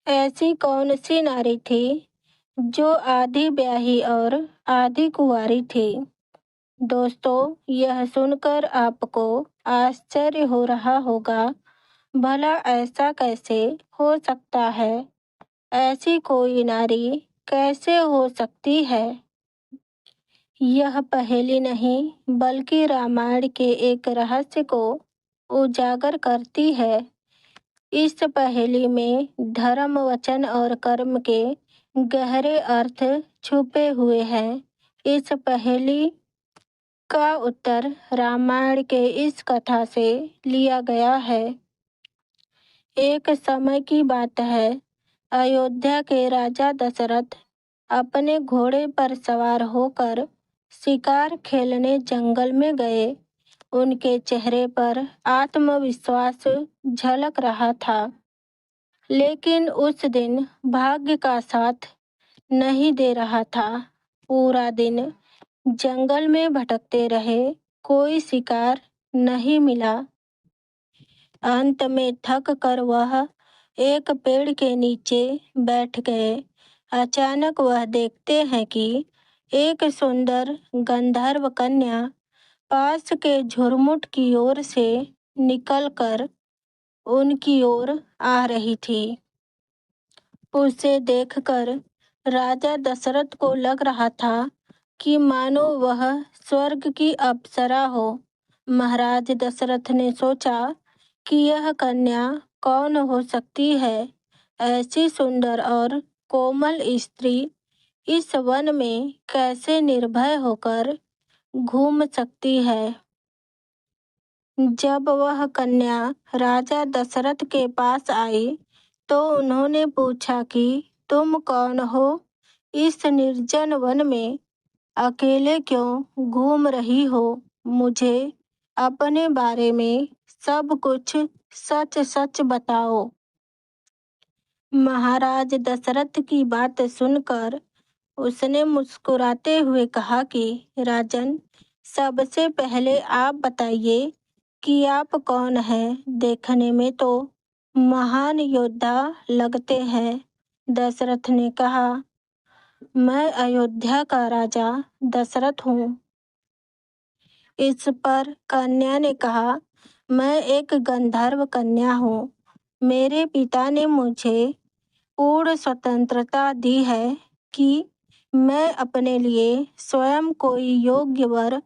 ऐसी कौन सी नारी थी जो आधी ब्याही और आधी कुंवारी थी? दोस्तों, यह सुनकर आपको आश्चर्य हो रहा होगा, भला ऐसा कैसे हो सकता है? ऐसी कोई नारी कैसे हो सकती है? यह पहेली नहीं बल्कि रामायण के एक रहस्य को उजागर करती है। इस पहेली में धर्म, वचन और कर्म के गहरे अर्थ छुपे हुए हैं। इस पहेली का उत्तर रामायण के इस कथा से लिया गया है। एक समय की बात है, अयोध्या के राजा दशरथ अपने घोड़े पर सवार होकर शिकार खेलने जंगल में गए। उनके चेहरे पर आत्मविश्वास झलक रहा था। लेकिन उस दिन भाग्य का साथ नहीं दे रहा था। पूरा दिन जंगल में भटकते रहे, कोई शिकार नहीं मिला। अंत में थक कर वह एक पेड़ के नीचे बैठ गए। अचानक वह देखते हैं कि एक सुंदर गंधर्व कन्या पास के झुरमुट की ओर से निकलकर उनकी ओर आ रही थी। उसे देखकर राजा दशरथ को लग रहा था कि मानो वह स्वर्ग की अप्सरा हो। महाराज दशरथ ने सोचा कि यह कन्या कौन हो सकती है? ऐसी सुंदर और कोमल स्त्री इस वन में कैसे निर्भय होकर घूम सकती है? जब वह कन्या राजा दशरथ के पास आई तो उन्होंने पूछा कि तुम कौन हो? इस निर्जन वन में अकेले क्यों घूम रही हो? मुझे अपने बारे में सब कुछ सच सच बताओ। महाराज दशरथ की बात सुनकर उसने मुस्कुराते हुए कहा कि राजन, सबसे पहले आप बताइए कि आप कौन हैं? देखने में तो महान योद्धा लगते हैं। दशरथ ने कहा, मैं अयोध्या का राजा दशरथ हूँ। इस पर कन्या ने कहा, मैं एक गंधर्व कन्या हूँ। मेरे पिता ने मुझे पूर्ण स्वतंत्रता दी है कि मैं अपने लिए स्वयं कोई योग्य वर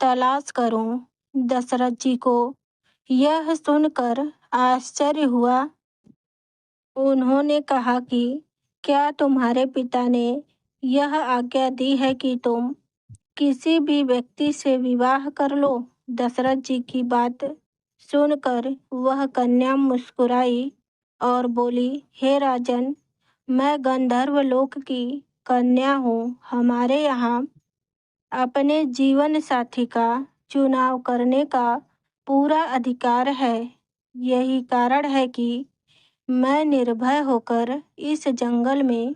तलाश करूं। दशरथ जी को यह सुनकर आश्चर्य हुआ। उन्होंने कहा कि क्या तुम्हारे पिता ने यह आज्ञा दी है कि तुम किसी भी व्यक्ति से विवाह कर लो? दशरथ जी की बात सुनकर वह कन्या मुस्कुराई और बोली, हे राजन, मैं गंधर्व लोक की कन्या हूँ। हमारे यहाँ अपने जीवन साथी का चुनाव करने का पूरा अधिकार है। यही कारण है कि मैं निर्भय होकर इस जंगल में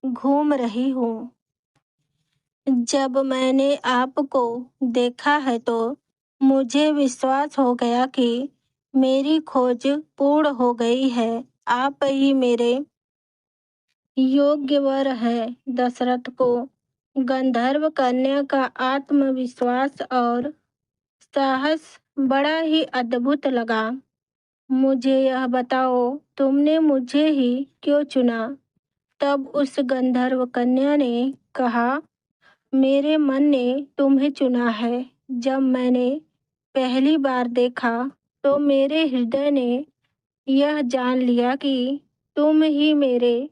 घूम रही हूँ। जब मैंने आपको देखा है तो मुझे विश्वास हो गया कि मेरी खोज पूर्ण हो गई है। आप ही मेरे योग्य वर है। दशरथ को गंधर्व कन्या का आत्मविश्वास और साहस बड़ा ही अद्भुत लगा। मुझे यह बताओ, तुमने मुझे ही क्यों चुना? तब उस गंधर्व कन्या ने कहा, मेरे मन ने तुम्हें चुना है। जब मैंने पहली बार देखा तो मेरे हृदय ने यह जान लिया कि तुम ही मेरे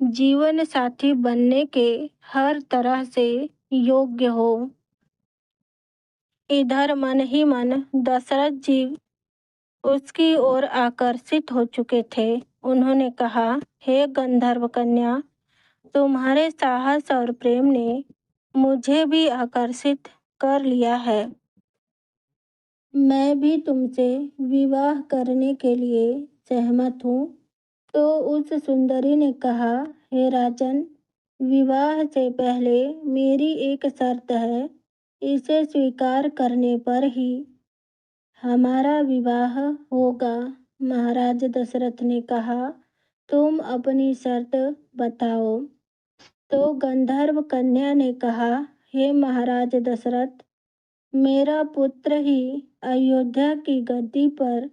जीवन साथी बनने के हर तरह से योग्य हो। इधर मन ही मन दशरथ जी उसकी ओर आकर्षित हो चुके थे। उन्होंने कहा, हे गंधर्व कन्या, तुम्हारे साहस और प्रेम ने मुझे भी आकर्षित कर लिया है। मैं भी तुमसे विवाह करने के लिए सहमत हूँ। तो उस सुंदरी ने कहा, हे राजन, विवाह से पहले मेरी एक शर्त है। इसे स्वीकार करने पर ही हमारा विवाह होगा। महाराज दशरथ ने कहा, तुम अपनी शर्त बताओ। तो गंधर्व कन्या ने कहा, हे महाराज दशरथ, मेरा पुत्र ही अयोध्या की गद्दी पर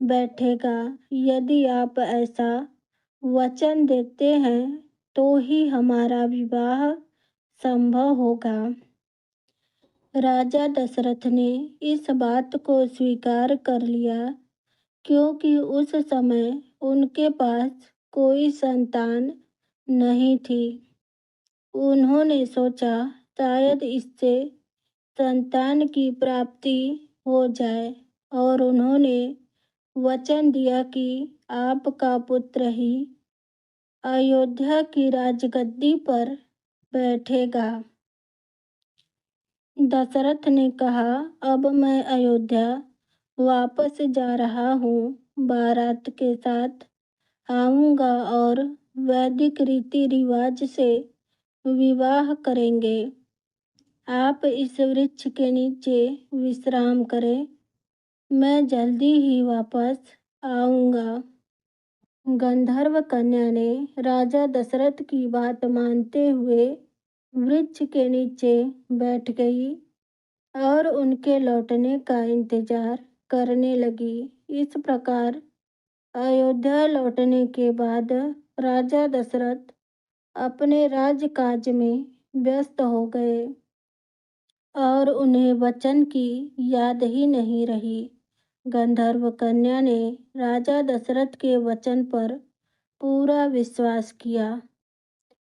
बैठेगा। यदि आप ऐसा वचन देते हैं तो ही हमारा विवाह संभव होगा। राजा दशरथ ने इस बात को स्वीकार कर लिया, क्योंकि उस समय उनके पास कोई संतान नहीं थी। उन्होंने सोचा शायद इससे संतान की प्राप्ति हो जाए, और उन्होंने वचन दिया कि आपका पुत्र ही अयोध्या की राजगद्दी पर बैठेगा। दशरथ ने कहा, अब मैं अयोध्या वापस जा रहा हूँ। बारात के साथ आऊँगा और वैदिक रीति रिवाज से विवाह करेंगे। आप इस वृक्ष के नीचे विश्राम करें, मैं जल्दी ही वापस आऊँगा। गंधर्व कन्या ने राजा दशरथ की बात मानते हुए वृक्ष के नीचे बैठ गई और उनके लौटने का इंतजार करने लगी। इस प्रकार अयोध्या लौटने के बाद राजा दशरथ अपने राजकाज में व्यस्त हो गए और उन्हें वचन की याद ही नहीं रही। गंधर्व कन्या ने राजा दशरथ के वचन पर पूरा विश्वास किया।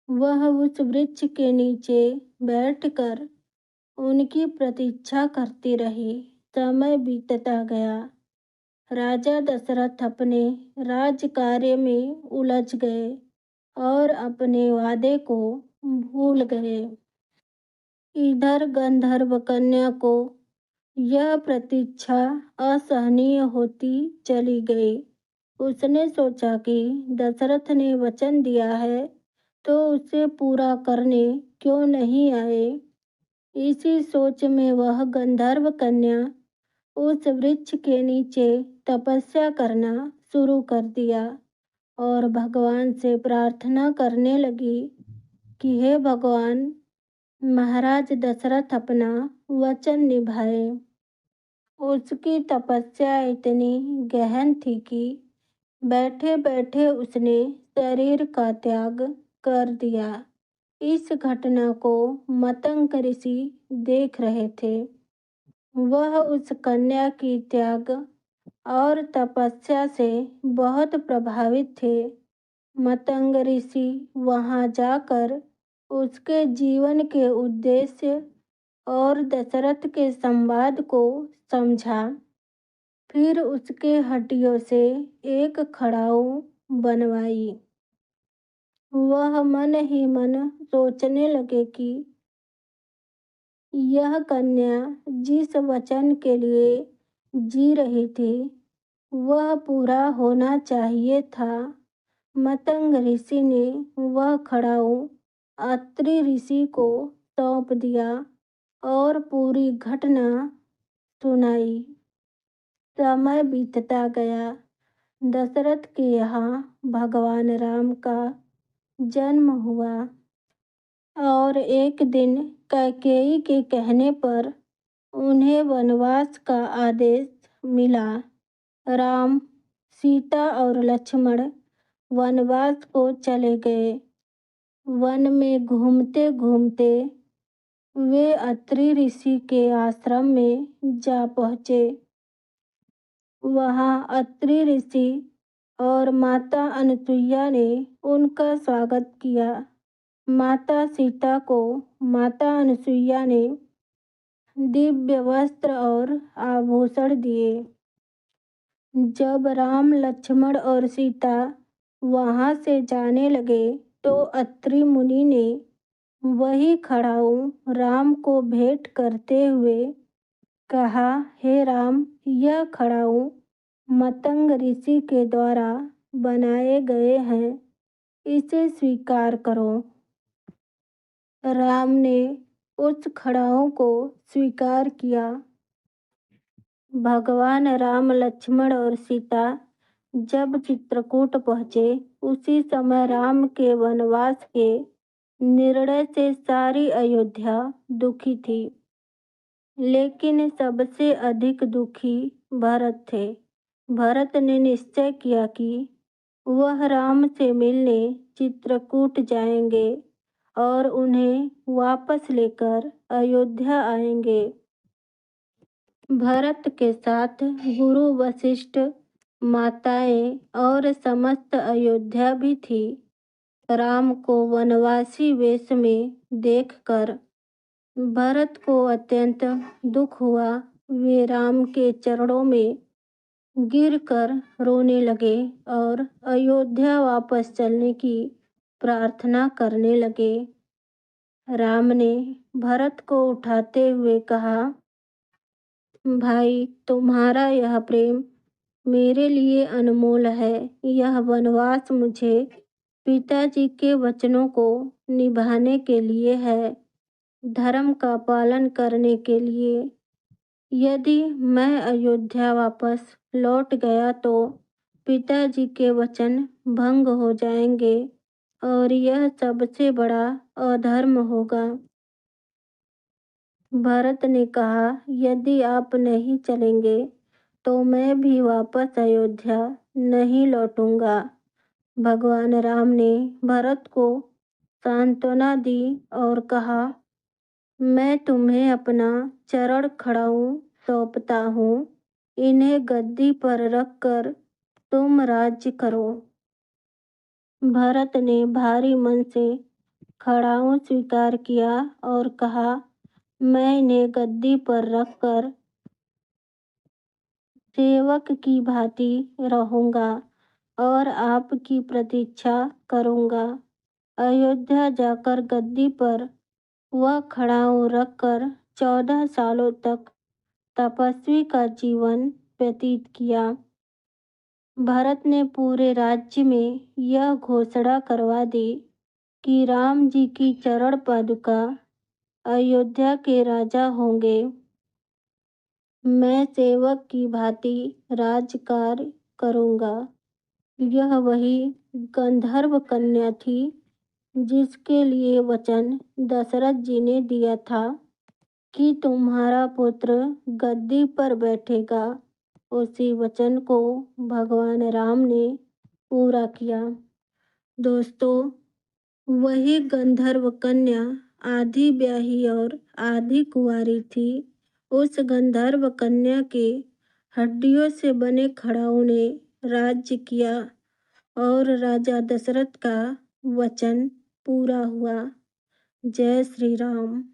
वह उस वृक्ष के नीचे बैठकर उनकी प्रतीक्षा करती रही। समय बीतता गया। राजा दशरथ अपने राजकार्य में उलझ गए और अपने वादे को भूल गए। इधर गंधर्व कन्या को यह प्रतीक्षा असहनीय होती चली गई। उसने सोचा कि दशरथ ने वचन दिया है तो उसे पूरा करने क्यों नहीं आए। इसी सोच में वह गंधर्व कन्या उस वृक्ष के नीचे तपस्या करना शुरू कर दिया और भगवान से प्रार्थना करने लगी कि हे भगवान, महाराज दशरथ अपना वचन निभाए। उसकी तपस्या इतनी गहन थी कि बैठे बैठे उसने शरीर का त्याग कर दिया। इस घटना को मतंग ऋषि देख रहे थे। वह उस कन्या की त्याग और तपस्या से बहुत प्रभावित थे। मतंग ऋषि वहां जाकर उसके जीवन के उद्देश्य और दशरथ के संवाद को समझा। फिर उसके हड्डियों से एक खड़ाऊ बनवाई। वह मन ही मन सोचने लगे कि यह कन्या जिस वचन के लिए जी रही थी वह पूरा होना चाहिए था। मतंग ऋषि ने वह खड़ाऊ अत्रि ऋषि को सौंप दिया और पूरी घटना सुनाई। समय बीतता गया। दशरथ के यहाँ भगवान राम का जन्म हुआ और एक दिन कैकेयी के कहने पर उन्हें वनवास का आदेश मिला। राम, सीता और लक्ष्मण वनवास को चले गए। वन में घूमते घूमते वे अत्रि ऋषि के आश्रम में जा पहुँचे। वहाँ अत्रि ऋषि और माता अनुसुईया ने उनका स्वागत किया। माता सीता को माता अनुसुईया ने दिव्य वस्त्र और आभूषण दिए। जब राम, लक्ष्मण और सीता वहाँ से जाने लगे तो अत्रि मुनि ने वही खड़ाऊ राम को भेंट करते हुए कहा, हे राम, यह खड़ाऊ मतंग ऋषि के द्वारा बनाए गए हैं, इसे स्वीकार करो। राम ने उस खड़ाऊ को स्वीकार किया। भगवान राम, लक्ष्मण और सीता जब चित्रकूट पहुँचे उसी समय राम के वनवास के निर्णय से सारी अयोध्या दुखी थी। लेकिन सबसे अधिक दुखी भरत थे। भरत ने निश्चय किया कि वह राम से मिलने चित्रकूट जाएंगे और उन्हें वापस लेकर अयोध्या आएंगे। भरत के साथ गुरु वशिष्ठ, माताएं और समस्त अयोध्या भी थी। राम को वनवासी वेश में देखकर भरत को अत्यंत दुख हुआ। वे राम के चरणों में गिरकर रोने लगे और अयोध्या वापस चलने की प्रार्थना करने लगे। राम ने भरत को उठाते हुए कहा, भाई, तुम्हारा यह प्रेम मेरे लिए अनमोल है। यह वनवास मुझे पिताजी के वचनों को निभाने के लिए है, धर्म का पालन करने के लिए। यदि मैं अयोध्या वापस लौट गया तो पिताजी के वचन भंग हो जाएंगे और यह सबसे बड़ा अधर्म होगा। भरत ने कहा, यदि आप नहीं चलेंगे तो मैं भी वापस अयोध्या नहीं लौटूंगा। भगवान राम ने भरत को सांत्वना दी और कहा, मैं तुम्हें अपना चरण खड़ाऊ सौंपता हूँ। इन्हें गद्दी पर रखकर तुम राज्य करो। भरत ने भारी मन से खड़ाऊ स्वीकार किया और कहा, मैं इन्हें गद्दी पर रखकर सेवक की भांति रहूंगा और आपकी प्रतीक्षा करूंगा। अयोध्या जाकर गद्दी पर वह खड़ाऊ रखकर 14 सालों तक तपस्वी का जीवन व्यतीत किया। भरत ने पूरे राज्य में यह घोषणा करवा दी कि राम जी की चरण पादुका अयोध्या के राजा होंगे। मैं सेवक की भांति राजकार्य करूंगा। यह वही गंधर्व कन्या थी जिसके लिए वचन दशरथ जी ने दिया था कि तुम्हारा पुत्र गद्दी पर बैठेगा। उसी वचन को भगवान राम ने पूरा किया। दोस्तों, वही गंधर्व कन्या आधी ब्याही और आधी कुंवारी थी। उस गंधर्व कन्या के हड्डियों से बने खड़ाऊ ने राज्य किया और राजा दशरथ का वचन पूरा हुआ। जय श्री राम।